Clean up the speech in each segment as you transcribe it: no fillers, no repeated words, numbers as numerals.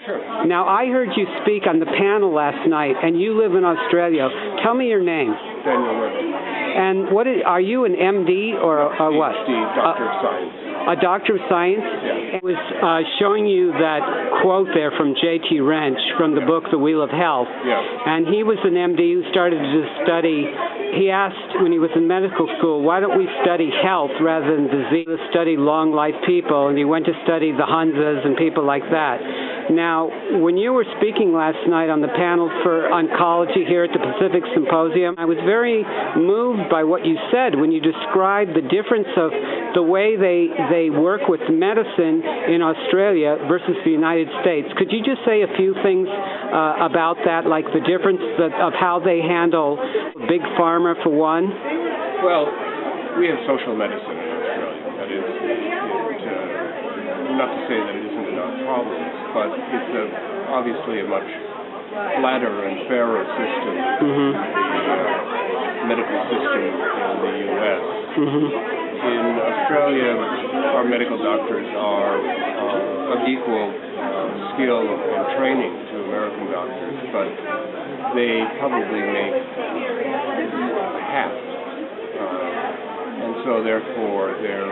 Sure. Now, I heard you speak on the panel last night, and you live in Australia. Tell me your name. Daniel Webber. And are you an MD or what? PhD, Doctor of Science. A Doctor of Science? Yeah. I was showing you that quote there from J.T. Wrench from the book The Wheel of Health. Yeah. And he was an MD who started to study. He asked when he was in medical school, why don't we study health rather than disease? Study long life people, and he went to study the Hunzas and people like that. Now, when you were speaking last night on the panel for oncology here at the Pacific Symposium, I was very moved by what you said when you described the difference of the way they work with medicine in Australia versus the United States. Could you just say a few things about that, like the difference of how they handle big pharma for one? Well, we have social medicine in Australia. That is, not to say that it isn't enough problems, but it's obviously a much flatter and fairer system than the medical system in the U.S. In Australia, our medical doctors are of equal skill and training to American doctors, but they probably make half. And so, therefore, their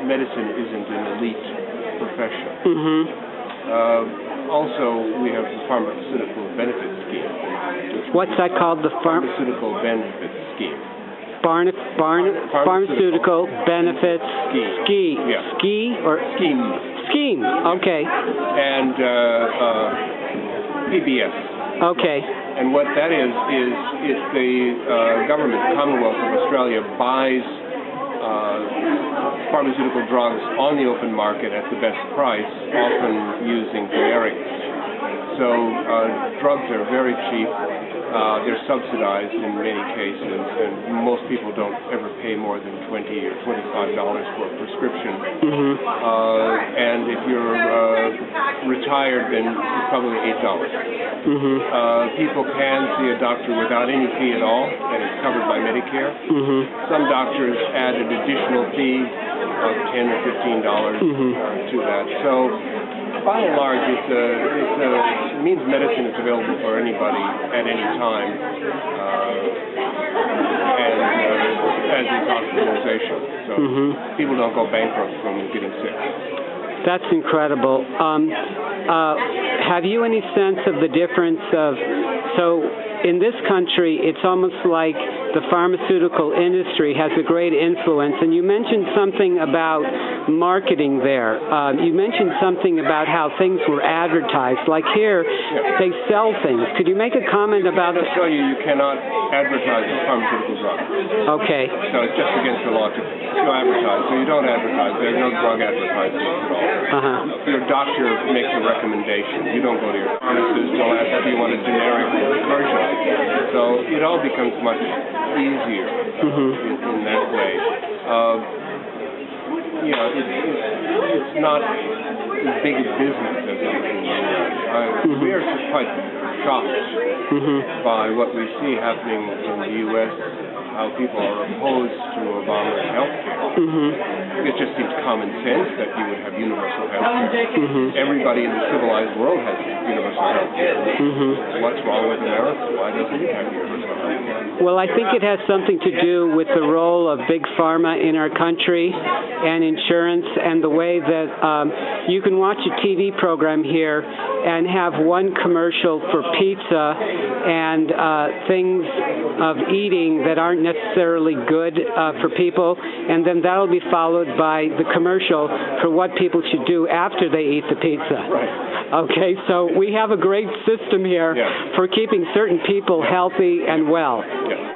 medicine isn't an elite profession. Also, we have the pharmaceutical benefit scheme. What's that called? The pharmaceutical benefit scheme. Pharmaceutical benefits scheme. Yeah. Scheme. Okay. And PBS. Okay. And what that is if the government, the Commonwealth of Australia, buys pharmaceutical drugs on the open market at the best price, often using generics. So drugs are very cheap. They're subsidized in many cases, and most people don't ever pay more than $20 or $25 for a prescription. And if you're retired, then it's probably $8. People can see a doctor without any fee at all, and it's covered by Medicare. Some doctors add an additional fee of $10 or $15 to that. So, by and large, it means medicine is available for anybody at any time, and as is hospitalization. So people don't go bankrupt from getting sick. That's incredible. Have you any sense of the difference of, so in this country, it's almost like the pharmaceutical industry has a great influence, and you mentioned something about marketing there. You mentioned something about how things were advertised. Like here, they sell things. Could you make a comment about that? In Australia, you cannot advertise a pharmaceutical drug. Okay. So it's just against the law to advertise. So you don't advertise. There's no drug advertising at all. Your doctor makes a recommendation. You don't go to your pharmacist. They'll ask if you want a generic version. So it all becomes much easier in that way. It's not as big a business as it is in the U.S. We are just quite shocked by what we see happening in the U.S., how people are opposed to Obama's health care. It just seems common sense that you would have universal health care. Everybody in the civilized world has universal health care. What's wrong with America? Why doesn't it have universal health care? Well, I think it has something to do with the role of big pharma in our country and insurance, and the way that you can watch a TV program here and have one commercial for pizza and things of eating that aren't necessarily good for people, and then that'll be followed by the commercial for what people should do after they eat the pizza. Okay, so we have a great system here for keeping certain people healthy and well.